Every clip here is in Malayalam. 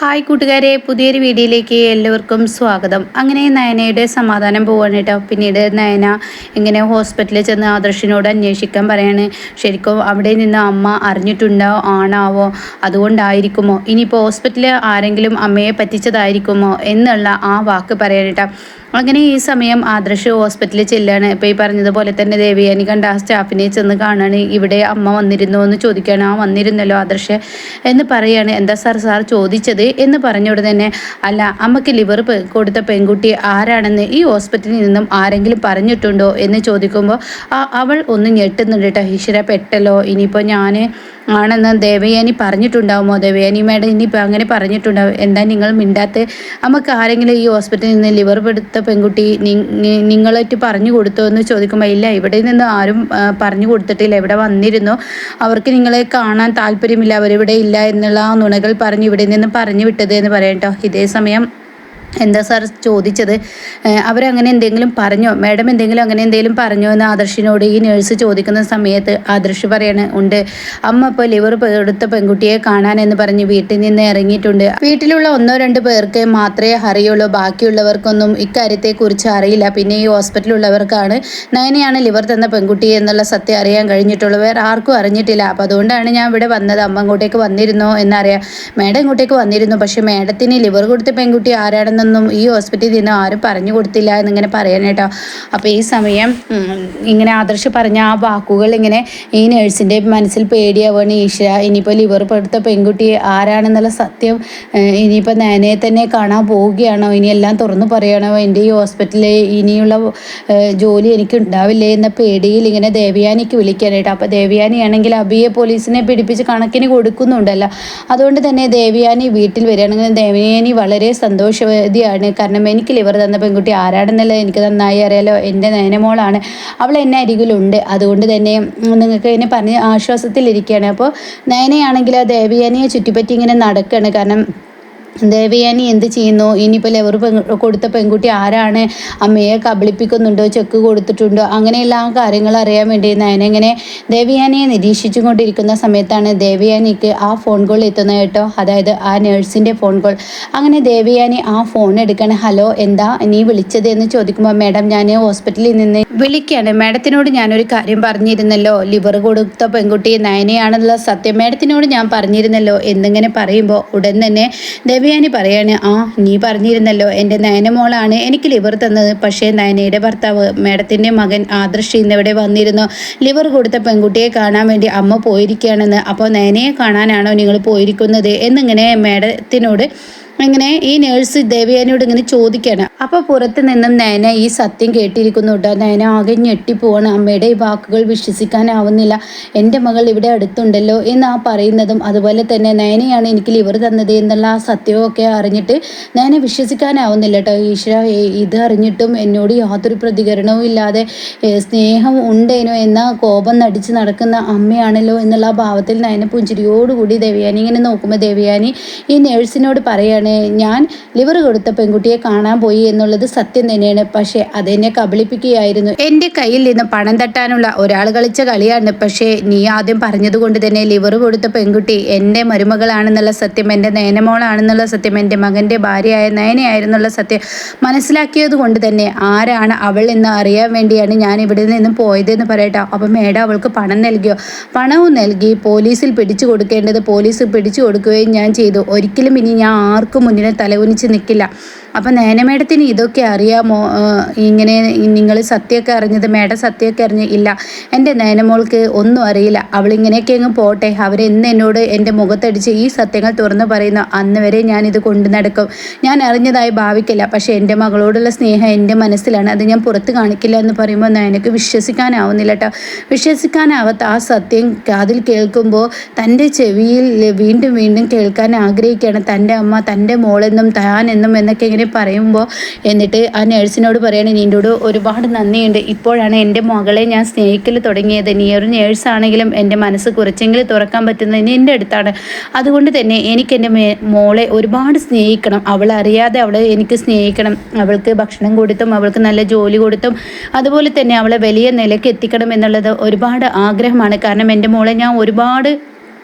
ഹായ് കൂട്ടുകാരെ, പുതിയൊരു വീഡിയോയിലേക്ക് എല്ലാവർക്കും സ്വാഗതം. അങ്ങനെ നയനയുടെ സമാധാനം പോവാണ് കേട്ടോ. പിന്നീട് നയന ഇങ്ങനെ ഹോസ്പിറ്റലിൽ ചെന്ന് ആദർശിനോട് അന്വേഷിക്കാൻ പറയാണ്. ശരിക്കും അവിടെ നിന്ന് അമ്മ അറിഞ്ഞിട്ടുണ്ടോ ആണാവോ, അതുകൊണ്ടായിരിക്കുമോ, ഇനിയിപ്പോൾ ഹോസ്പിറ്റലിൽ ആരെങ്കിലും അമ്മയെ പറ്റിച്ചതായിരിക്കുമോ എന്നുള്ള ആ വാക്ക് പറയാൻ കേട്ടോ. അങ്ങനെ ഈ സമയം ആദർശ് ഹോസ്പിറ്റലിൽ ചെല്ലാണ്. ഇപ്പോൾ ഈ പറഞ്ഞതുപോലെ തന്നെ ദേവിയാനി കണ്ട ആ സ്റ്റാഫിനെ ചെന്ന് കാണാണ്. ഇവിടെ അമ്മ വന്നിരുന്നോ എന്ന് ചോദിക്കുകയാണ്. ആ വന്നിരുന്നല്ലോ ആദർശ് എന്ന് പറയാണ്. എന്താ സാർ ചോദിച്ചത് എന്ന് പറഞ്ഞോട് തന്നെ, അല്ല അമ്മയ്ക്ക് ലിവർ കൊടുത്ത പെൺകുട്ടി ആരാണെന്ന് ഈ ഹോസ്പിറ്റലിൽ നിന്നും ആരെങ്കിലും പറഞ്ഞിട്ടുണ്ടോ എന്ന് ചോദിക്കുമ്പോൾ അവൾ ഒന്ന് ഞെട്ടുന്നുണ്ട് കേട്ടോ. ഈശ്വര പെട്ടല്ലോ, ഇനിയിപ്പോൾ ഞാൻ ആണെന്ന് ദേവയാനി പറഞ്ഞിട്ടുണ്ടാവുമോ, ദേവയാനി മേഡം ഇനിയിപ്പോൾ അങ്ങനെ പറഞ്ഞിട്ടുണ്ടാവും, എന്താ നിങ്ങൾ മിണ്ടാത്ത, നമുക്ക് ആരെങ്കിലും ഈ ഹോസ്പിറ്റലിൽ നിന്ന് ലിവർ എടുത്ത പെൺകുട്ടി നിങ്ങളായിട്ട് പറഞ്ഞു കൊടുത്തോ എന്ന് ചോദിക്കുമ്പോൾ ഇല്ല, ഇവിടെ നിന്ന് ആരും പറഞ്ഞു കൊടുത്തിട്ടില്ല, ഇവിടെ വന്നിരുന്നു, അവർക്ക് നിങ്ങളെ കാണാൻ താല്പര്യമില്ല, അവരിവിടെ ഇല്ല എന്നുള്ള ആ നുണകൾ പറഞ്ഞ് ഇവിടെ നിന്ന് പറഞ്ഞു വിട്ടത് എന്ന് പറയാം കേട്ടോ. ഇതേ സമയം എന്താ സാർ ചോദിച്ചത്, അവരങ്ങനെ എന്തെങ്കിലും പറഞ്ഞോ, മാഡം എന്തെങ്കിലും അങ്ങനെ എന്തെങ്കിലും പറഞ്ഞോ എന്ന് ആദർശിനോട് ഈ നേഴ്സ് ചോദിക്കുന്ന സമയത്ത് ആദർശ് പറയാണ്, ഉണ്ട്, അമ്മ ഇപ്പോൾ ലിവർ എടുത്ത പെൺകുട്ടിയെ കാണാനെന്ന് പറഞ്ഞ് വീട്ടിൽ നിന്ന് ഇറങ്ങിയിട്ടുണ്ട്. വീട്ടിലുള്ള 1-2 പേർക്ക് മാത്രമേ അറിയുള്ളൂ, ബാക്കിയുള്ളവർക്കൊന്നും ഇക്കാര്യത്തെക്കുറിച്ച് അറിയില്ല. പിന്നെ ഈ ഹോസ്പിറ്റലിലുള്ളവർക്കാണ് നയനയാണ് ലിവർ തന്ന പെൺകുട്ടി എന്നുള്ള സത്യം അറിയാൻ കഴിഞ്ഞിട്ടുള്ളൂ, വേറെ ആർക്കും അറിഞ്ഞിട്ടില്ല. അപ്പോൾ അതുകൊണ്ടാണ് ഞാൻ ഇവിടെ വന്നത്. അമ്മ ഇങ്ങോട്ടേക്ക് വന്നിരുന്നോ എന്നറിയാം. മാഡം ഇങ്ങോട്ടേക്ക് വന്നിരുന്നു, പക്ഷേ മാഡത്തിന് ലിവർ കൊടുത്ത പെൺകുട്ടി ആരാണെന്ന് ഈ ഹോസ്പിറ്റലിൽ നിന്ന് ആരും പറഞ്ഞു കൊടുത്തില്ല എന്നിങ്ങനെ പറയാൻ കേട്ടോ. അപ്പോൾ ഈ സമയം ഇങ്ങനെ ആദർശ് പറഞ്ഞ ആ വാക്കുകൾ ഇങ്ങനെ ഈ നേഴ്സിൻ്റെ മനസ്സിൽ പേടിയാവുകയാണ്. ഈശ്വര, ഇനിയിപ്പോൾ ലിവർ എടുത്ത പെൺകുട്ടി ആരാണെന്നുള്ള സത്യം ഇനിയിപ്പോൾ നയനയെ തന്നെ കാണാൻ പോവുകയാണോ, ഇനി എല്ലാം തുറന്നു പറയണോ, എൻ്റെ ഈ ഹോസ്പിറ്റലിൽ ഇനിയുള്ള ജോലി എനിക്ക് ഉണ്ടാവില്ലേ എന്ന പേടിയിൽ ഇങ്ങനെ ദേവയാനിക്ക് വിളിക്കാനായിട്ട്. അപ്പോൾ ദേവയാനിയാണെങ്കിൽ അബിയെ പോലീസിനെ പിടിപ്പിച്ച് കണക്കിന് കൊടുക്കുന്നുണ്ടല്ലോ, അതുകൊണ്ട് തന്നെ ദേവയാനി വീട്ടിൽ വരികയാണെങ്കിൽ ദേവയാനി വളരെ സന്തോഷമാണ്. കാരണം എനിക്ക് ലിവർ തന്ന പെൺകുട്ടി ആരാണെന്നല്ല എനിക്ക് നന്നായി അറിയാലോ, എൻ്റെ നയനമോളാണ്, അവൾ എന്നെ അരികിലുണ്ട്, അതുകൊണ്ട് തന്നെ നിങ്ങൾക്ക് എന്നെ പറഞ്ഞ് ആശ്വാസത്തിലിരിക്കുകയാണ്. അപ്പോൾ നയനയാണെങ്കിൽ ആ ദേവയാനിയെ ചുറ്റിപ്പറ്റി ഇങ്ങനെ നടക്കുകയാണ്. കാരണം ദേവയാനി എന്ത് ചെയ്യുന്നു, ഇനിയിപ്പോൾ ലിവർ കൊടുത്ത പെൺകുട്ടി ആരാണ്, അമ്മയെ കബളിപ്പിക്കുന്നുണ്ടോ, ചെക്ക് കൊടുത്തിട്ടുണ്ടോ, അങ്ങനെയുള്ള ആ കാര്യങ്ങൾ അറിയാൻ വേണ്ടി നയന ഇങ്ങനെ ദേവയാനിയെ നിരീക്ഷിച്ചു കൊണ്ടിരിക്കുന്ന സമയത്താണ് ദേവയാനിക്ക് ആ ഫോൺ കോൾ എത്തുന്നത് കേട്ടോ. അതായത് ആ നേഴ്സിൻ്റെ ഫോൺ കോൾ. അങ്ങനെ ദേവയാനി ആ ഫോൺ എടുക്കണം. ഹലോ, എന്താ നീ വിളിച്ചത് എന്ന് ചോദിക്കുമ്പോൾ, മാഡം ഞാൻ ഹോസ്പിറ്റലിൽ നിന്ന് വിളിക്കുകയാണ്, മാഡത്തിനോട് ഞാനൊരു കാര്യം പറഞ്ഞിരുന്നല്ലോ, ലിവർ കൊടുത്ത പെൺകുട്ടി നയനയാണെന്നുള്ള സത്യം മാഡത്തിനോട് ഞാൻ പറഞ്ഞിരുന്നല്ലോ എന്നിങ്ങനെ പറയുമ്പോൾ ഉടൻ തന്നെ ദേവയാനി പറയാണ്, നീ പറഞ്ഞിരുന്നല്ലോ, എൻ്റെ നയനമോളാണ് എനിക്ക് ലിവർ തന്നത്, പക്ഷേ നയനയുടെ ഭർത്താവ് മാഡത്തിൻ്റെ മകൻ ആദർശ് ഇന്നിവിടെ വന്നിരുന്നു, ലിവർ കൊടുത്ത പെൺകുട്ടിയെ കാണാൻ വേണ്ടി അമ്മ പോയിരിക്കുകയാണെന്ന്, അപ്പോൾ നയനയെ കാണാനാണോ നിങ്ങൾ പോയിരിക്കുന്നത് എന്നിങ്ങനെ മാഡത്തിനോട് ഇങ്ങനെ ഈ നേഴ്സ് ദേവയാനിയോട് ഇങ്ങനെ ചോദിക്കുകയാണ്. അപ്പോൾ പുറത്ത് നിന്നും നയന ഈ സത്യം കേട്ടിരിക്കുന്നു കേട്ടോ. നയന ആകെ ഞെട്ടിപ്പോവാണ്. അമ്മയുടെ ഈ വാക്കുകൾ വിശ്വസിക്കാനാവുന്നില്ല. എൻ്റെ മകൾ ഇവിടെ അടുത്തുണ്ടല്ലോ എന്ന് പറയുന്നതും അതുപോലെ തന്നെ നയനയാണ് എനിക്ക് ലിവർ തന്നത് എന്നുള്ള ആ സത്യമൊക്കെ അറിഞ്ഞിട്ട് നയന വിശ്വസിക്കാനാവുന്നില്ല കേട്ടോ. ഈശ്വര, ഇത് അറിഞ്ഞിട്ടും എന്നോട് യാതൊരു പ്രതികരണവും ഇല്ലാതെ സ്നേഹം ഉണ്ടേനോ എന്ന കോപം നടിച്ച് നടക്കുന്ന അമ്മയാണല്ലോ എന്നുള്ള ആ ഭാവത്തിൽ നയന പുഞ്ചിരിയോടുകൂടി ദേവയാനി ഇങ്ങനെ നോക്കുമ്പോൾ ദേവയാനി ഈ നേഴ്സിനോട് പറയാണ്, ഞാൻ ലിവർ കൊടുത്ത പെൺകുട്ടിയെ കാണാൻ പോയി എന്നുള്ളത് സത്യം തന്നെയാണ്, പക്ഷേ അതെന്നെ കബളിപ്പിക്കുകയായിരുന്നു, എൻ്റെ കയ്യിൽ നിന്ന് പണം തട്ടാനുള്ള ഒരാൾ കളിച്ച കളിയാണ്, പക്ഷേ നീ ആദ്യം പറഞ്ഞതുകൊണ്ട് തന്നെ ലിവർ കൊടുത്ത പെൺകുട്ടി എൻ്റെ മരുമകളാണെന്നുള്ള സത്യം, എൻ്റെ നയനമോളാണെന്നുള്ള സത്യം, എൻ്റെ മകൻ്റെ ഭാര്യയായ നയനയായിരുന്നുള്ള സത്യം മനസ്സിലാക്കിയത് കൊണ്ട് തന്നെ ആരാണ് അവൾ എന്ന് അറിയാൻ വേണ്ടിയാണ് ഞാൻ ഇവിടെ നിന്ന് പോയതെന്ന് പറയട്ടോ. അപ്പം മേഡം അവൾക്ക് പണം നൽകിയോ? പണവും നൽകി, പോലീസിൽ പിടിച്ചു കൊടുക്കേണ്ടത് പോലീസ് പിടിച്ചു കൊടുക്കുകയും ഞാൻ ചെയ്തു. ഒരിക്കലും ഇനി ഞാൻ ആർക്കും മുന്നിൽ തലകുനിച്ച് നിൽക്കില്ല. അപ്പം നയന മേഡത്തിന് ഇതൊക്കെ അറിയാമോ, ഇങ്ങനെ നിങ്ങൾ സത്യമൊക്കെ അറിഞ്ഞത്, മേഡം സത്യമൊക്കെ അറിഞ്ഞ്? ഇല്ല, എൻ്റെ നയനമോൾക്ക് ഒന്നും അറിയില്ല, അവളിങ്ങനെയൊക്കെ അങ്ങ് പോട്ടെ, അവരെന്ന് എന്നോട് എൻ്റെ മുഖത്തടിച്ച് ഈ സത്യങ്ങൾ തുറന്നു പറയുന്നു അന്ന് വരെ ഞാനിത് കൊണ്ടു നടക്കും, ഞാൻ അറിഞ്ഞതായി ഭാവിക്കില്ല, പക്ഷേ എൻ്റെ മകളോടുള്ള സ്നേഹം എൻ്റെ മനസ്സിലാണ്, അത് ഞാൻ പുറത്ത് കാണിക്കില്ല എന്ന് പറയുമ്പോൾ നയനക്ക് വിശ്വസിക്കാനാവുന്നില്ല കേട്ടോ. വിശ്വസിക്കാനാവാത്ത ആ സത്യം കാതിൽ കേൾക്കുമ്പോൾ തൻ്റെ ചെവിയിൽ വീണ്ടും വീണ്ടും കേൾക്കാൻ ആഗ്രഹിക്കുകയാണ്. തൻ്റെ അമ്മ തൻ്റെ മോളെന്നും താനെന്നും എന്നൊക്കെ ഇങ്ങനെ പറയുമ്പോൾ എന്നിട്ട് ആ നേഴ്സിനോട് പറയണേ, നിന്നോട് ഒരുപാട് നന്ദിയുണ്ട്, ഇപ്പോഴാണ് എൻ്റെ മകളെ ഞാൻ സ്നേഹിക്കൽ തുടങ്ങിയത്, നീ ഒരു നേഴ്സാണെങ്കിലും എൻ്റെ മനസ്സ് കുറച്ചെങ്കിലും തുറക്കാൻ പറ്റുന്നത് നിൻ്റെ അടുത്താണ്, അതുകൊണ്ട് തന്നെ എനിക്ക് എൻ്റെ മോളെ ഒരുപാട് സ്നേഹിക്കണം, അവളറിയാതെ അവളെ എനിക്ക് സ്നേഹിക്കണം, അവൾക്ക് ഭക്ഷണം കൊടുത്തും അവൾക്ക് നല്ല ജോലി കൊടുത്തും അതുപോലെ തന്നെ അവളെ വലിയ നിലയ്ക്ക് എത്തിക്കണം എന്നുള്ളത് ഒരുപാട് ആഗ്രഹമാണ്. കാരണം എൻ്റെ മോളെ ഞാൻ ഒരുപാട്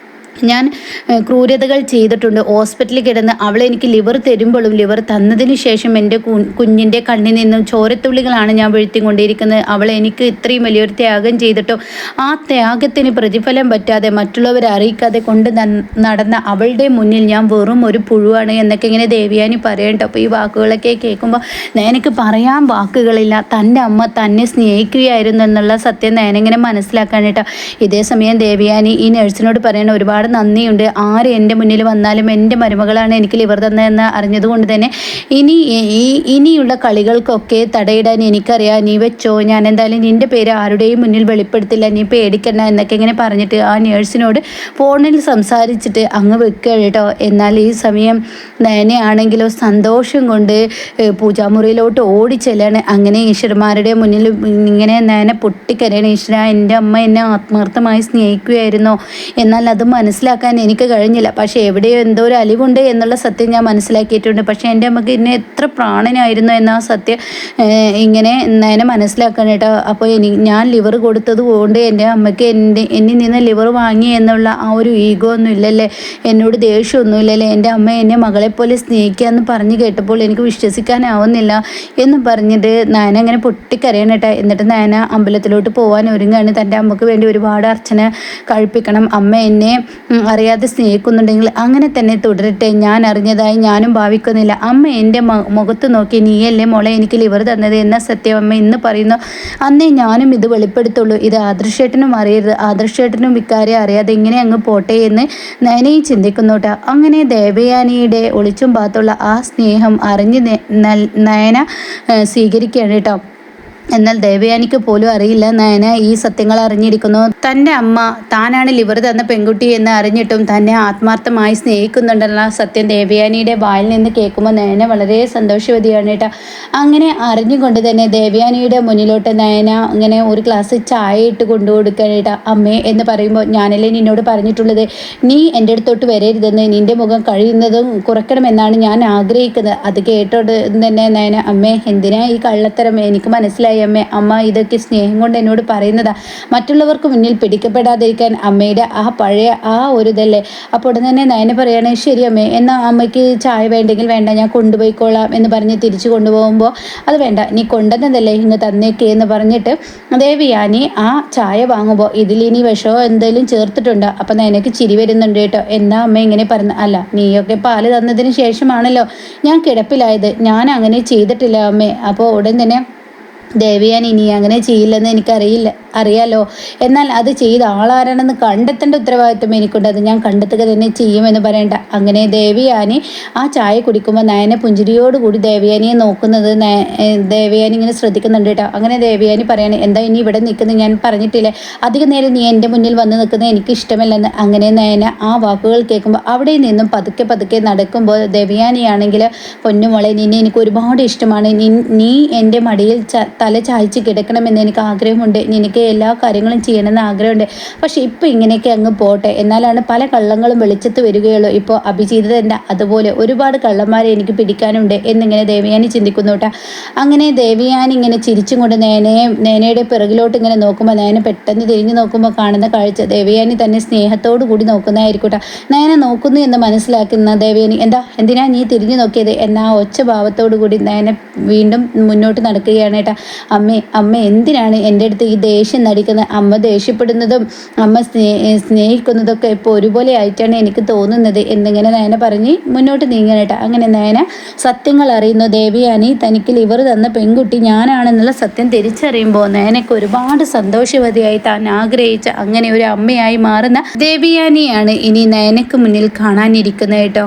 ഞാൻ ക്രൂരതകൾ ചെയ്തിട്ടുണ്ട്. ഹോസ്പിറ്റലിൽ കിടന്ന് അവൾ എനിക്ക് ലിവർ തരുമ്പോഴും ലിവർ തന്നതിന് ശേഷം എൻ്റെ കുഞ്ഞിൻ്റെ കണ്ണിൽ നിന്നും ചോരത്തുള്ളികളാണ് ഞാൻ വീഴ്ത്തിക്കൊണ്ടിരിക്കുന്നത്. അവൾ എനിക്ക് ഇത്രയും വലിയൊരു ത്യാഗം ചെയ്തിട്ടോ ആ ത്യാഗത്തിന് പ്രതിഫലം പറ്റാതെ മറ്റുള്ളവരെ അറിയിക്കാതെ കൊണ്ട് നടന്ന അവളുടെ മുന്നിൽ ഞാൻ വെറും ഒരു പുഴുവാണ് എന്നൊക്കെ ഇങ്ങനെ ദേവയാനി പറയട്ടോ. അപ്പോൾ ഈ വാക്കുകളൊക്കെ കേൾക്കുമ്പോൾ എനിക്ക് പറയാൻ വാക്കുകളില്ല. തൻ്റെ അമ്മ തന്നെ സ്നേഹിക്കുകയായിരുന്നു എന്നുള്ള സത്യം ഞാനിങ്ങനെ മനസ്സിലാക്കാനായിട്ടോ. ഇതേ സമയം ദേവയാനി ഈ നഴ്സിനോട് പറയണ ഒരുപാട് നന്ദിയുണ്ട്. ആര് എൻ്റെ മുന്നിൽ വന്നാലും എൻ്റെ മരുമകളാണ് എനിക്ക് ലിവർ തന്നതെന്ന് അറിഞ്ഞതുകൊണ്ട് തന്നെ ഇനിയുള്ള കളികൾക്കൊക്കെ തടയിടാൻ എനിക്കറിയാം. നീ വെച്ചോ, ഞാൻ എന്തായാലും നിൻ്റെ പേര് ആരുടെയും മുന്നിൽ വെളിപ്പെടുത്തില്ല, നീ പേടിക്കണ്ട എന്നൊക്കെ ഇങ്ങനെ പറഞ്ഞിട്ട് ആ നേഴ്സിനോട് ഫോണിൽ സംസാരിച്ചിട്ട് അങ്ങ് വെക്കുക കേട്ടോ. എന്നാൽ ഈ സമയം നയനയാണെങ്കിലോ സന്തോഷം കൊണ്ട് പൂജാമുറിയിലോട്ട് ഓടിച്ചെല്ലാണ്. അങ്ങനെ ഈശ്വരന്മാരുടെ മുന്നിൽ ഇങ്ങനെ നയന പൊട്ടിക്കരയാണ്. ഈശ്വര, എൻ്റെ അമ്മ എന്നെ ആത്മാർത്ഥമായി സ്നേഹിക്കുകയായിരുന്നോ? എന്നാൽ അത് മനസ്സിലാക്കാൻ എനിക്ക് കഴിഞ്ഞില്ല. പക്ഷേ എവിടെയോ എന്തോ ഒരു അലിവുണ്ട് എന്നുള്ള സത്യം ഞാൻ മനസ്സിലാക്കിയിട്ടുണ്ട്. പക്ഷേ എൻ്റെ അമ്മക്ക് എന്നെ എത്ര പ്രാണനായിരുന്നു എന്ന ആ സത്യം ഇങ്ങനെ നയനെ മനസ്സിലാക്കാൻ കേട്ടോ. അപ്പോൾ ഞാൻ ലിവർ കൊടുത്തത് കൊണ്ട് എൻ്റെ അമ്മയ്ക്ക് എന്നിൽ നിന്ന് ലിവർ വാങ്ങി എന്നുള്ള ആ ഒരു ഈഗോ ഒന്നും ഇല്ലല്ലേ, എന്നോട് ദേഷ്യമൊന്നുമില്ലല്ലേ, എൻ്റെ അമ്മ എന്നെ മകളെപ്പോലെ സ്നേഹിക്കുക എന്ന് പറഞ്ഞു കേട്ടപ്പോൾ എനിക്ക് വിശ്വസിക്കാനാവുന്നില്ല എന്ന് പറഞ്ഞിട്ട് നയന അങ്ങനെ പൊട്ടിക്കരയണം കേട്ടോ. എന്നിട്ട് നയന അമ്പലത്തിലോട്ട് പോകാൻ ഒരുങ്ങാണ്. തൻ്റെ അമ്മക്ക് വേണ്ടി ഒരുപാട് അർച്ചന കഴിപ്പിക്കണം. അമ്മ എന്നെ അറിയാതെ സ്നേഹിക്കുന്നുണ്ടെങ്കിൽ അങ്ങനെ തന്നെ തുടരട്ടെ, ഞാൻ അറിഞ്ഞതായി ഞാനും ഭാവിക്കുന്നില്ല. അമ്മ എൻ്റെ മുഖത്ത് നോക്കി നീയല്ലേ മോളെ എനിക്ക് ലിവർ തന്നത് എന്ന സത്യം അമ്മ ഇന്ന് പറയുന്നു. അന്നേ ഞാനും ഇത് വെളിപ്പെടുത്തുള്ളൂ. ഇത് ആദർശേട്ടനും അറിയരുത്, ആദർശേട്ടനും വിക്കാരെ അറിയാതെ ഇങ്ങനെ അങ്ങ് പോട്ടെ എന്ന് നയനയും ചിന്തിക്കുന്നോട്ടാ. അങ്ങനെ ദേവയാനിയുടെ ഒളിച്ചും പാത്തുള്ള ആ സ്നേഹം അറിഞ്ഞ് നയന സ്വീകരിക്കുകയാണ് കേട്ടോ. എന്നാൽ ദേവയാനിക്ക് പോലും അറിയില്ല നയന ഈ സത്യങ്ങൾ അറിഞ്ഞിരിക്കുന്നു. തൻ്റെ അമ്മ താനാണ് ലിവർ തന്ന പെൺകുട്ടി എന്ന് അറിഞ്ഞിട്ടും തന്നെ ആത്മാർത്ഥമായി സ്നേഹിക്കുന്നുണ്ടെന്ന സത്യം ദേവയാനിയുടെ വായിൽ നിന്ന് കേൾക്കുമ്പോൾ നയന വളരെ സന്തോഷവതിയാണ് കേട്ടോ. അങ്ങനെ അറിഞ്ഞുകൊണ്ട് തന്നെ ദേവയാനിയുടെ മുന്നിലോട്ട് നയന ഇങ്ങനെ ഒരു ഗ്ലാസ് ചായ ഇട്ട് കൊണ്ടുകൊടുക്കാനായിട്ട് അമ്മേ എന്ന് പറയുമ്പോൾ ഞാനല്ലേ നിന്നോട് പറഞ്ഞിട്ടുള്ളത് നീ എൻ്റെ അടുത്തോട്ട് വരരുതെന്ന്, നിൻ്റെ മുഖം കഴിയുന്നതും കുറയ്ക്കണമെന്നാണ് ഞാൻ ആഗ്രഹിക്കുന്നത്. അത് കേട്ടോട് തന്നെ നയന അമ്മേ എന്തിനാ ഈ കള്ളത്തരം, എനിക്ക് മനസ്സിലായി അമ്മേ, അമ്മ ഇതൊക്കെ സ്നേഹം കൊണ്ട് എന്നോട് പറയുന്നതാ, മറ്റുള്ളവർക്ക് മുന്നിൽ പിടിക്കപ്പെടാതിരിക്കാൻ അമ്മയുടെ ആ പഴയ ആ ഒരു ഇതല്ലേ. അപ്പോൾ ഉടൻ തന്നെ നയന പറയുകയാണ് ശരി അമ്മേ, എന്നാൽ അമ്മയ്ക്ക് ചായ വേണ്ടെങ്കിൽ വേണ്ട, ഞാൻ കൊണ്ടുപോയിക്കോളാം എന്ന് പറഞ്ഞ് തിരിച്ചു കൊണ്ടുപോകുമ്പോൾ അത് വേണ്ട നീ കൊണ്ടുവന്നതല്ലേ ഇങ്ങ് തന്നേക്ക് എന്ന് പറഞ്ഞിട്ട് ദേവയാനി ആ ചായ വാങ്ങുമ്പോൾ ഇതിലിനി വിഷമോ എന്തെങ്കിലും ചേർത്തിട്ടുണ്ടോ? അപ്പം നയനക്ക് ചിരി വരുന്നുണ്ട് കേട്ടോ. എന്നാ അമ്മ ഇങ്ങനെ പറഞ്ഞു, അല്ല നീയൊക്കെ പാല് തന്നതിന് ശേഷമാണല്ലോ ഞാൻ കിടപ്പിലായത്, ഞാൻ അങ്ങനെ ചെയ്തിട്ടില്ല അമ്മേ. അപ്പോൾ ഉടൻ തന്നെ ദേവയാനി ഇനി അങ്ങനെ ചെയ്യില്ലെന്ന് അറിയാലോ, എന്നാൽ അത് ചെയ്ത ആളാരാണെന്ന് കണ്ടെത്തേണ്ട ഉത്തരവാദിത്വം എനിക്കുണ്ട്, അത് ഞാൻ കണ്ടെത്തുക തന്നെ ചെയ്യുമെന്ന് പറയണ്ട. അങ്ങനെ ദേവയാനി ആ ചായ കുടിക്കുമ്പോൾ നയന പുഞ്ചിരിയോടുകൂടി ദേവയാനിയെ നോക്കുന്നത് ദേവയാനി ഇങ്ങനെ ശ്രദ്ധിക്കുന്നുണ്ട് കേട്ടോ. അങ്ങനെ ദേവയാനി പറയാണ് എന്താ ഇനി ഇവിടെ നിൽക്കുന്നത്, ഞാൻ പറഞ്ഞിട്ടില്ലേ അധികം നേരം നീ എൻ്റെ മുന്നിൽ വന്ന് നിൽക്കുന്നത് എനിക്ക് ഇഷ്ടമല്ലെന്ന്. അങ്ങനെ നയന ആ വാക്കുകൾ കേൾക്കുമ്പോൾ അവിടെ നിന്നും പതുക്കെ പതുക്കെ നടക്കുമ്പോൾ ദേവയാനിയാണെങ്കിൽ പൊന്നുമോളെ നിന്നെ എനിക്ക് ഒരുപാട് ഇഷ്ടമാണ്, നീ എൻ്റെ മടിയിൽ തല ചായച്ച് കിടക്കണമെന്ന് എനിക്ക് ആഗ്രഹമുണ്ട്, നിനക്ക് എല്ലാ കാര്യങ്ങളും ചെയ്യണമെന്ന് ആഗ്രഹമുണ്ട്. പക്ഷേ ഇപ്പോൾ ഇങ്ങനെയൊക്കെ അങ്ങ് പോട്ടെ, എന്നാലാണ് പല കള്ളങ്ങളും വെളിച്ചത്ത് വരികയുള്ളൂ. ഇപ്പോൾ അഭിജിതൻ്റെ അതുപോലെ ഒരുപാട് കള്ളന്മാരെ എനിക്ക് പിടിക്കാനുണ്ട് എന്നിങ്ങനെ ദേവയാനി ചിന്തിക്കുന്നു കേട്ടോ. അങ്ങനെ ദേവയാനി ഇങ്ങനെ ചിരിച്ചും കൊണ്ട് നേനയുടെ പിറകിലോട്ട് ഇങ്ങനെ നോക്കുമ്പോൾ നയന പെട്ടെന്ന് തിരിഞ്ഞു നോക്കുമ്പോൾ കാണുന്ന കാഴ്ച ദേവയാനി തന്നെ സ്നേഹത്തോടു കൂടി നോക്കുന്നതായിരിക്കും കേട്ടോ. നയന നോക്കുന്നു എന്ന് മനസ്സിലാക്കുന്ന ദേവയാനി എന്തിനാ നീ തിരിഞ്ഞു നോക്കിയത് എന്ന ആ ഒച്ച ഭാവത്തോടു കൂടി നയന വീണ്ടും മുന്നോട്ട് നടക്കുകയാണ് കേട്ടോ. അമ്മ എന്തിനാണ് എൻ്റെ അടുത്ത് ഈ ദേഷ്യം നടിക്കുന്നത്, അമ്മ ദേഷ്യപ്പെടുന്നതും അമ്മ സ്നേഹിക്കുന്നതൊക്കെ ഇപ്പോൾ ഒരുപോലെ ആയിട്ടാണ് എനിക്ക് തോന്നുന്നത് എന്നിങ്ങനെ നയന പറഞ്ഞ് മുന്നോട്ട് നീങ്ങാനായിട്ട്. അങ്ങനെ നയന സത്യങ്ങൾ അറിയുന്നു. ദേവയാനി തനിക്ക് ലിവർ തന്ന പെൺകുട്ടി ഞാനാണെന്നുള്ള സത്യം തിരിച്ചറിയുമ്പോൾ നയനയ്ക്ക് ഒരുപാട് സന്തോഷവതിയായി താൻ ആഗ്രഹിച്ച അങ്ങനെ ഒരു അമ്മയായി മാറുന്ന ദേവയാനിയാണ് ഇനി നയനയ്ക്ക് മുന്നിൽ കാണാനിരിക്കുന്നത് കേട്ടോ.